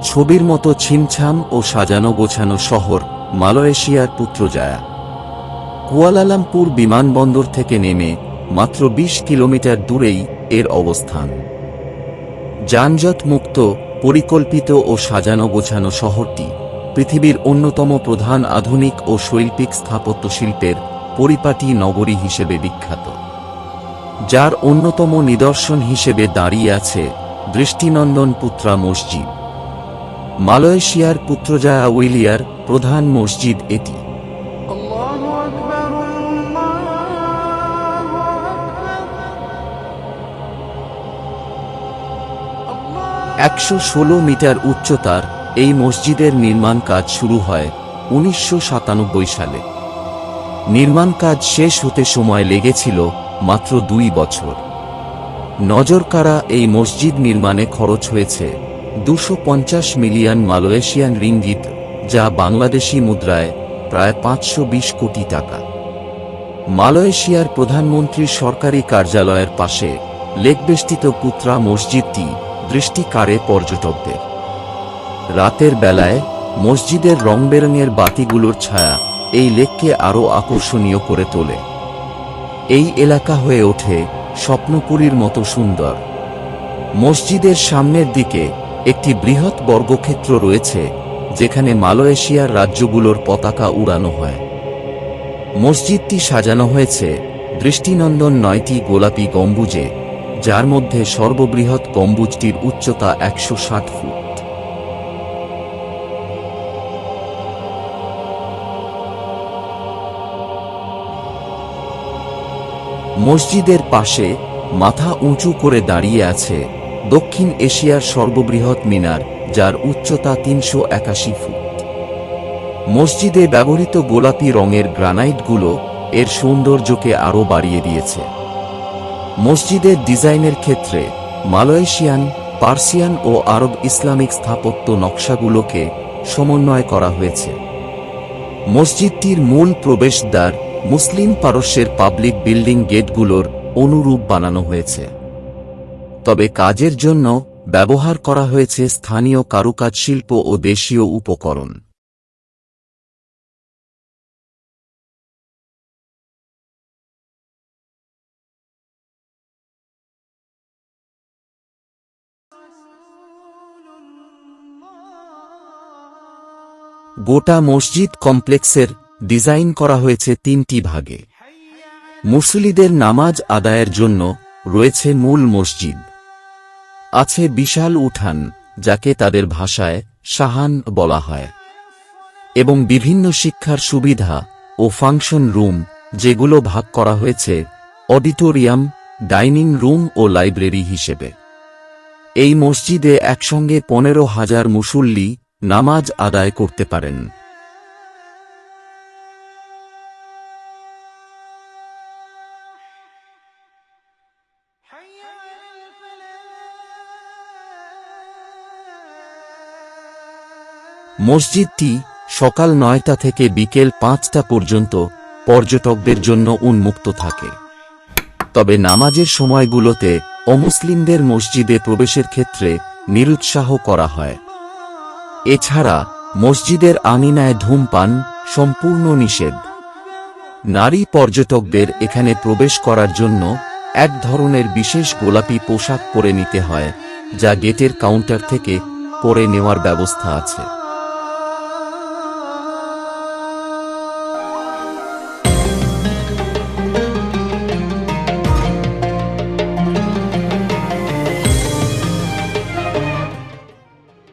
ছবির মতো ছিমছাম ও সাজানো গোছানো শহর মালয়েশিয়ার পুত্রজায়া। কুয়ালালামপুর বিমানবন্দর থেকে নেমে মাত্র ২০ কিলোমিটার দূরেই এর অবস্থান। যানজট মুক্ত, পরিকল্পিত ও সাজানো গোছানো শহরটি পৃথিবীর অন্যতম প্রধান আধুনিক ও শৈল্পিক স্থাপত্য শিল্পের পরিপাটি নগরী হিসেবে বিখ্যাত, যার অন্যতম নিদর্শন হিসেবে দাঁড়িয়ে আছে দৃষ্টিনন্দন পুত্রা মসজিদ। মালয়েশিয়ার পুত্রজায়া উইলিয়ার প্রধান মসজিদ এটি। ১১৬ মিটার উচ্চতার এই মসজিদের নির্মাণ কাজ শুরু হয় ১৯৯৭ সালে। নির্মাণ কাজ শেষ হতে সময় লেগেছিল মাত্র ২ বছর। নজরকাড়া এই মসজিদ নির্মাণে খরচ হয়েছে ২৫০ মিলিয়ন মালয়েশিয়ান রিঙ্গিত, যা বাংলাদেশি মুদ্রায় প্রায় ৫২০ কোটি টাকা। মালয়েশিয়ার প্রধানমন্ত্রীর সরকারি কার্যালয়ের পাশে লেকবেষ্টিত পুত্রা মসজিদটি দৃষ্টি কাড়ে পর্যটকদের। রাতের বেলায় মসজিদের রংবেরঙের বাতিগুলোর ছায়া এই লেককে আরও আকর্ষণীয় করে তোলে। এই এলাকা হয়ে ওঠে স্বপ্নপুরীর মতো সুন্দর। মসজিদের সামনের দিকে একটি বৃহৎ বর্গক্ষেত্র রয়েছে, যেখানে মালয়েশিয়ার রাজ্যগুলোর পতাকা উড়ানো হয়। মসজিদটি সাজানো হয়েছে দৃষ্টিনন্দন ৯টি গোলাপি গম্বুজে, যার মধ্যে সর্ববৃহৎ গম্বুজটির উচ্চতা ১৬০ ফুট। মসজিদের পাশে মাথা উঁচু করে দাঁড়িয়ে আছে দক্ষিণ এশিয়ার সর্ববৃহৎ মিনার, যার উচ্চতা ৩৮১ ফুট। মসজিদে ব্যবহৃত গোলাপি রঙের গ্রানাইটগুলো এর সৌন্দর্যকে আরও বাড়িয়ে দিয়েছে। মসজিদের ডিজাইনের ক্ষেত্রে মালয়েশিয়ান, পার্সিয়ান ও আরব ইসলামিক স্থাপত্য নকশাগুলোকে সমন্বয় করা হয়েছে। মসজিদটির মূল প্রবেশদ্বার মুসলিম পারস্যের পাবলিক বিল্ডিং গেটগুলোর অনুরূপ বানানো হয়েছে, তবে কাজের জন্য ব্যবহার করা হয়েছে স্থানীয় কারুকাজ শিল্প ও দেশীয় উপকরণ। গোটা মসজিদ কমপ্লেক্সের ডিজাইন করা হয়েছে ৩টি ভাগে। মুসল্লিদের নামাজ আদায়ের জন্য রয়েছে মূল মসজিদ, আছে বিশাল উঠান যাকে তাদের ভাষায় শাহান বলা হয়, এবং বিভিন্ন শিক্ষার সুবিধা ও ফাংশন রুম, যেগুলো ভাগ করা হয়েছে অডিটোরিয়াম, ডাইনিং রুম ও লাইব্রেরি হিসেবে। এই মসজিদে একসঙ্গে ১৫,০০০ মুসল্লি নামাজ আদায় করতে পারেন। মসজিদটি সকাল ৯টা থেকে বিকেল ৫টা পর্যন্ত পর্যটকদের জন্য উন্মুক্ত থাকে, তবে নামাজের সময়গুলোতে অমুসলিমদের মসজিদে প্রবেশের ক্ষেত্রে নিরুৎসাহ করা হয়। এছাড়া মসজিদের আঙিনায় ধূমপান সম্পূর্ণ নিষেধ। নারী পর্যটকদের এখানে প্রবেশ করার জন্য এক ধরনের বিশেষ গোলাপি পোশাক পরে নিতে হয়, যা গেটের কাউন্টার থেকে পরে নেওয়ার ব্যবস্থা আছে।